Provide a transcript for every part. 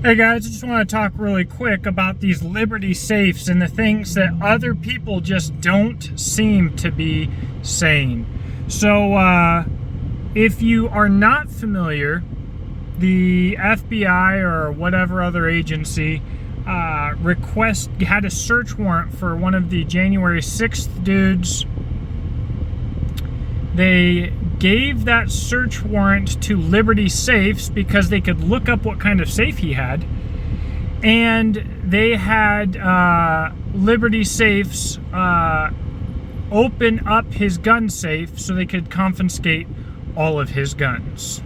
Hey guys, I just want to talk really quick about these Liberty safes and the things that other people just don't seem to be saying. So, if you are not familiar, the FBI or whatever other agency had a search warrant for one of the January 6th dudes. They gave that search warrant to Liberty Safes because they could look up what kind of safe he had. And they had Liberty Safes open up his gun safe so they could confiscate all of his guns.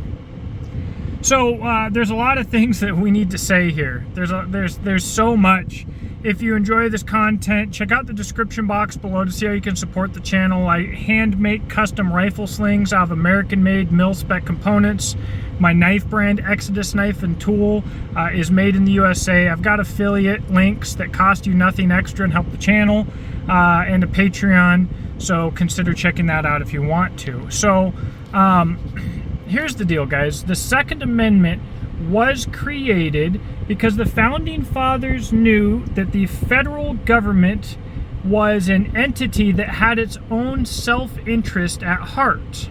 So there's a lot of things that we need to say here. There's so much. If you enjoy this content, check out the description box below to see how you can support the channel. I hand make custom rifle slings out of American-made mil-spec components. My knife brand, Exodus Knife and Tool, is made in the USA. I've got affiliate links that cost you nothing extra and help the channel, and a Patreon, so consider checking that out if you want to. So, here's the deal, guys. The Second Amendment was created because the Founding Fathers knew that the federal government was an entity that had its own self-interest at heart.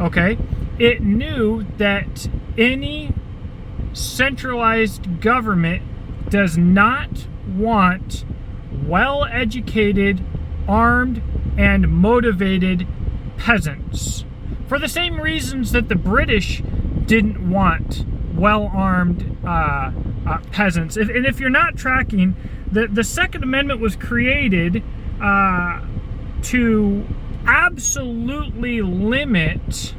Okay? It knew that any centralized government does not want well-educated, armed, and motivated peasants. For the same reasons that the British didn't want well-armed peasants. And if you're not tracking, the Second Amendment was created to absolutely limit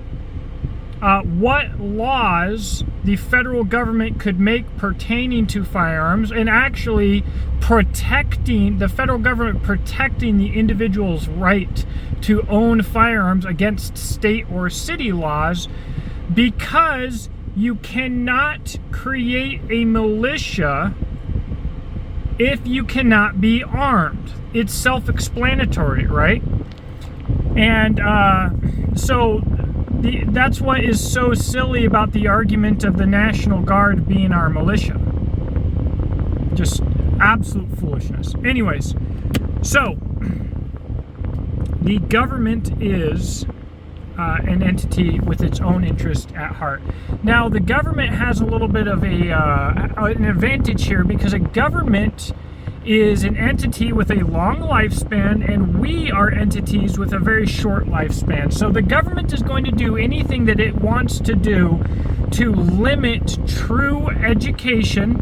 what laws the federal government could make pertaining to firearms, and actually protecting the federal government, protecting the individual's right to own firearms against state or city laws, because you cannot create a militia if you cannot be armed. It's self-explanatory, right? And so that's what is so silly about the argument of the National Guard being our militia. Just absolute foolishness. Anyways, so the government is an entity with its own interest at heart. Now, the government has a little bit of an advantage here, because a government is an entity with a long lifespan, and we are entities with a very short lifespan. So the government is going to do anything that it wants to do to limit true education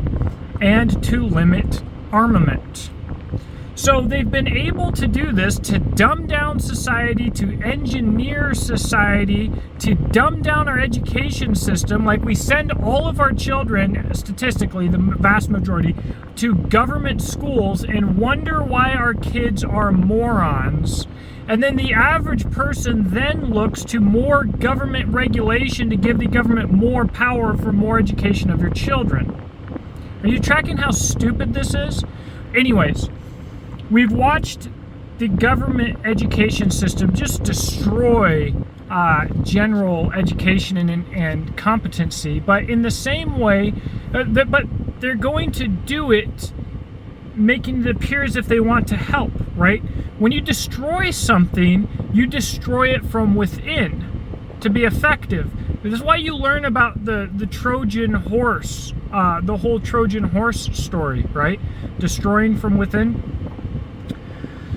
and to limit armament. So they've been able to do this to dumb down society, to engineer society, to dumb down our education system. Like, we send all of our children, statistically, the vast majority, to government schools and wonder why our kids are morons. And then the average person then looks to more government regulation to give the government more power for more education of your children. Are you tracking how stupid this is? Anyways, we've watched the government education system just destroy general education and competency, but in the same way, but they're going to do it making it appear as if they want to help, right? When you destroy something, you destroy it from within to be effective. This is why you learn about the Trojan Horse, the whole Trojan Horse story, right? Destroying from within.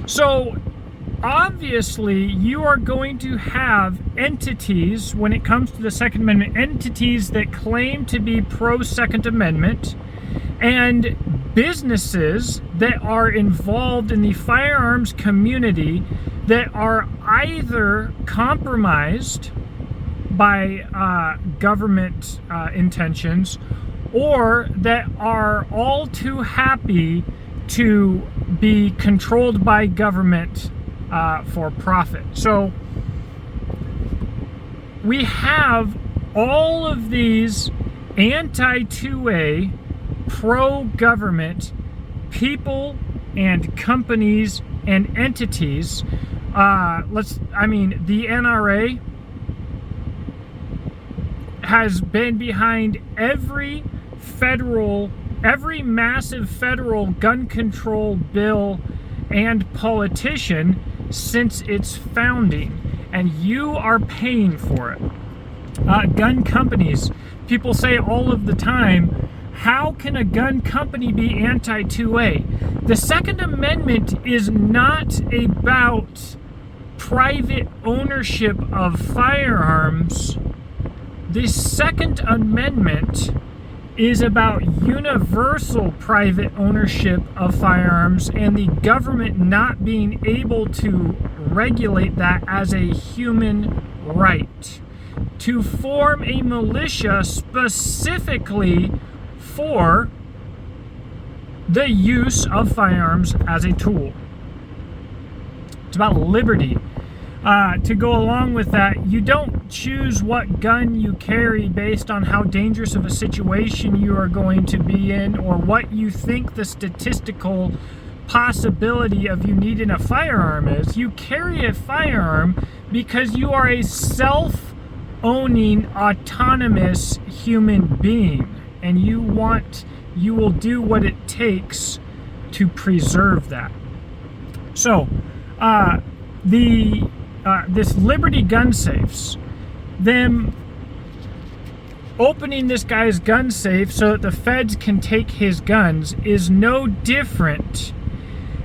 So, obviously, you are going to have entities, when it comes to the Second Amendment, entities that claim to be pro-Second Amendment, and businesses that are involved in the firearms community that are either compromised by government intentions, or that are all too happy to be controlled by government for profit. So we have all of these anti-2A, pro-government people and companies and entities. The NRA has been behind every massive federal gun control bill and politician since its founding, and you are paying for it. Gun companies, people say all of the time, how can a gun company be anti-2A? The Second Amendment is not about private ownership of firearms. The Second Amendment is about universal private ownership of firearms and the government not being able to regulate that as a human right. To form a militia specifically for the use of firearms as a tool. It's about liberty. To go along with that, you don't choose what gun you carry based on how dangerous of a situation you are going to be in or what you think the statistical possibility of you needing a firearm is. You carry a firearm because you are a self-owning, autonomous human being, and you will do what it takes to preserve that. So, this Liberty gun safes, them opening this guy's gun safe so that the feds can take his guns, is no different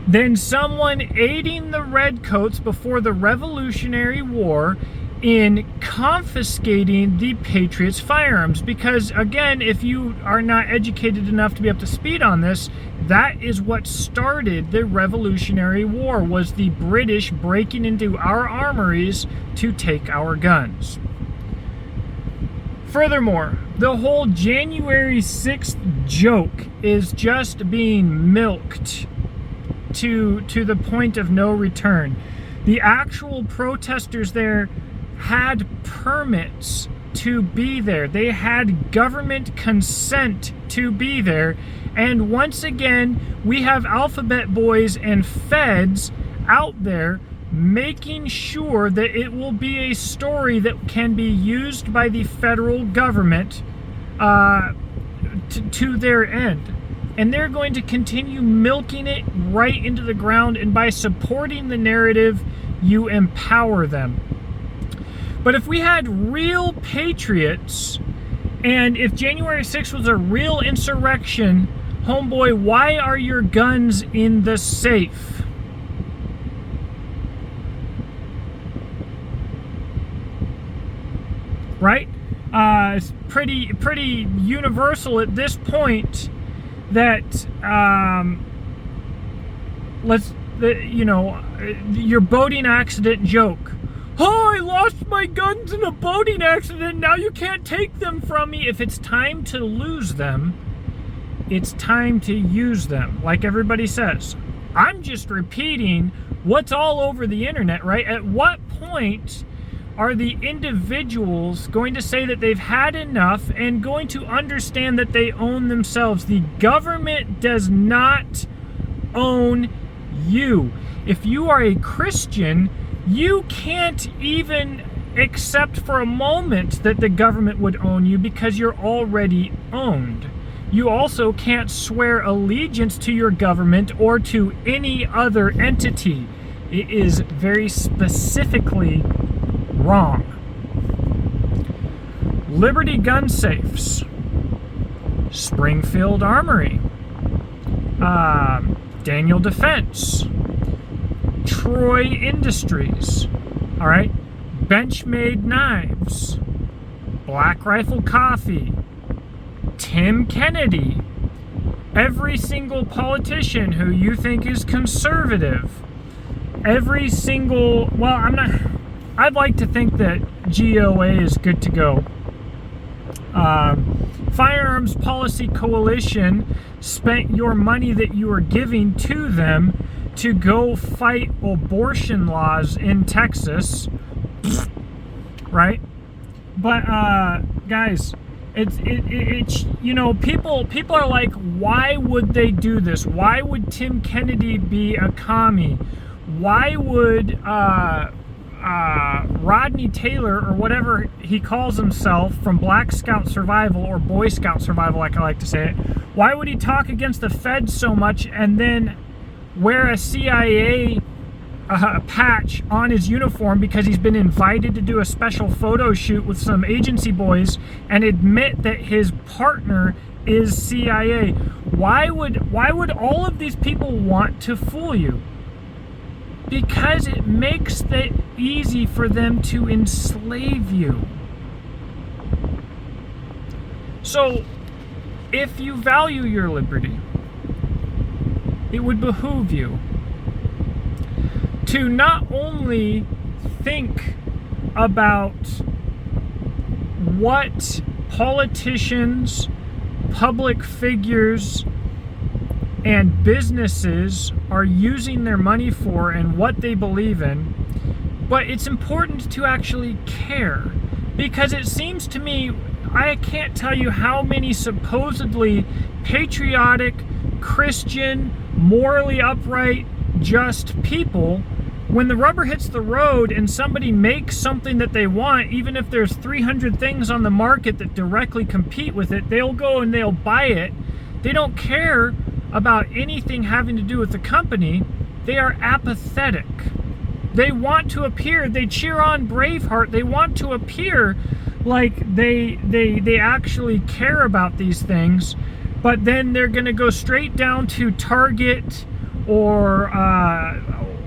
than someone aiding the redcoats before the Revolutionary War in confiscating the Patriots' firearms. Because again, if you are not educated enough to be up to speed on this, that is what started the Revolutionary War, was the British breaking into our armories to take our guns. Furthermore, the whole January 6th joke is just being milked to the point of no return. The actual protesters there had permits to be there. They had government consent to be there. And once again, we have alphabet boys and feds out there making sure that it will be a story that can be used by the federal government to their end. And they're going to continue milking it right into the ground, and by supporting the narrative, you empower them. But if we had real patriots, and if January 6th was a real insurrection, homeboy, why are your guns in the safe? Right? It's pretty universal at this point that your boating accident joke. Oh, I lost my guns in a boating accident. Now you can't take them from me. If it's time to lose them, it's time to use them. Like everybody says. I'm just repeating what's all over the internet, right? At what point are the individuals going to say that they've had enough and going to understand that they own themselves? The government does not own you. If you are a Christian, you can't even accept for a moment that the government would own you because you're already owned. You also can't swear allegiance to your government or to any other entity. It is very specifically wrong. Liberty gun safes, Springfield Armory, Daniel Defense, Troy Industries, all right, Benchmade Knives, Black Rifle Coffee, Tim Kennedy, every single politician who you think is conservative, every single, I'd like to think that GOA is good to go. Firearms Policy Coalition spent your money that you were giving to them to go fight abortion laws in Texas, right? But guys, it's people are like, why would they do this? Why would Tim Kennedy be a commie? Why would Rodney Taylor, or whatever he calls himself, from Black Scout Survival, or Boy Scout Survival, like I like to say it, why would he talk against the Feds so much and then wear a CIA patch on his uniform because he's been invited to do a special photo shoot with some agency boys and admit that his partner is CIA? Why would all of these people want to fool you? Because it makes it easy for them to enslave you. So, if you value your liberty, it would behoove you to not only think about what politicians, public figures, and businesses are using their money for and what they believe in, but it's important to actually care. Because it seems to me, I can't tell you how many supposedly patriotic, Christian, morally upright, just people, when the rubber hits the road and somebody makes something that they want, even if there's 300 things on the market that directly compete with it, they'll go and they'll buy it. They don't care about anything having to do with the company. They are apathetic. They want to appear, they cheer on Braveheart, they want to appear like they actually care about these things, but then they're going to go straight down to Target or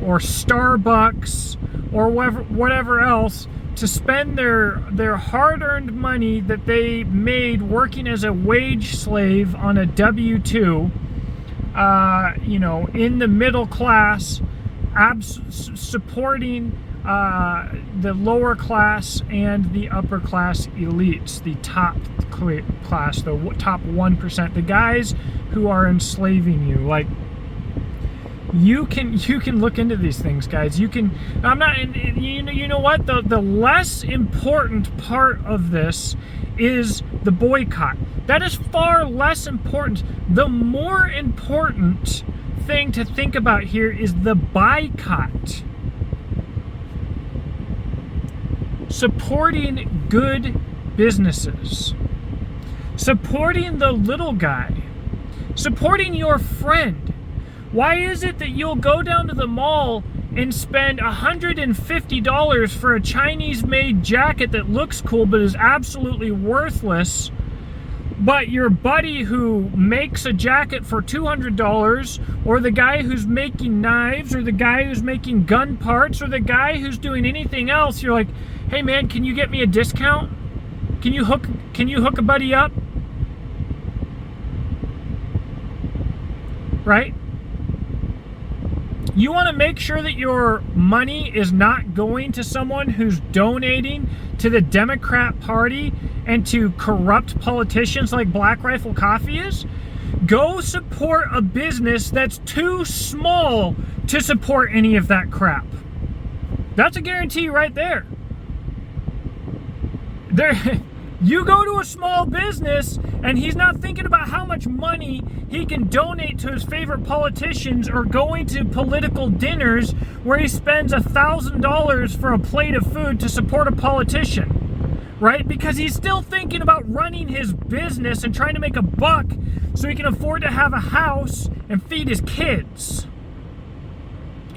Starbucks or whatever else to spend their hard-earned money that they made working as a wage slave on a W-2, in the middle class, supporting the lower class and the upper class elites, the top class, the top 1%, the guys who are enslaving you. Like, you can look into these things, guys. You know what? The less important part of this is the boycott. That is far less important. The more important thing to think about here is the boycott. Supporting good businesses. Supporting the little guy. Supporting your friend. Why is it that you'll go down to the mall and spend $150 for a Chinese-made jacket that looks cool but is absolutely worthless, but your buddy who makes a jacket for $200, or the guy who's making knives, or the guy who's making gun parts, or the guy who's doing anything else, you're like, hey man, can you get me a discount? Can you hook a buddy up? Right? You want to make sure that your money is not going to someone who's donating to the Democrat Party and to corrupt politicians like Black Rifle Coffee is? Go support a business that's too small to support any of that crap. That's a guarantee right there. You go to a small business and he's not thinking about how much money he can donate to his favorite politicians, or going to political dinners where he spends $1,000 for a plate of food to support a politician, right? Because he's still thinking about running his business and trying to make a buck so he can afford to have a house and feed his kids.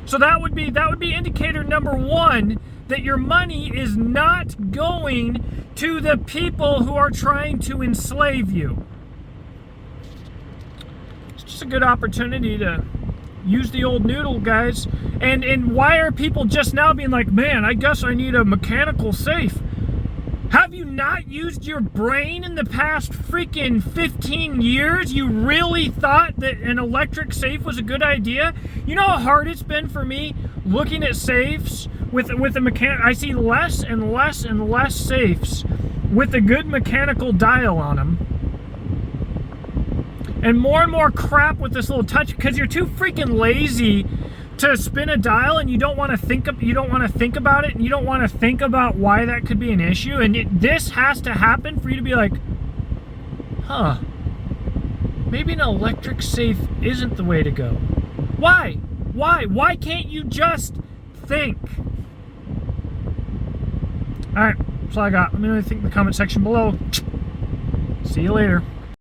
So that would be indicator number one, that your money is not going to the people who are trying to enslave you. It's just a good opportunity to use the old noodle, guys. And why are people just now being like, man, I guess I need a mechanical safe? Have you not used your brain in the past freaking 15 years? You really thought that an electric safe was a good idea? You know how hard it's been for me looking at safes with a mechanic. I see less and less and less safes with a good mechanical dial on them, and more crap with this little touch, because you're too freaking lazy to spin a dial, and you don't want to think about it, and you don't want to think about why that could be an issue. And this has to happen for you to be like, huh, maybe an electric safe isn't the way to go. Why can't you just think? Alright, that's all I got. Let me know what you think in the comment section below. See you later.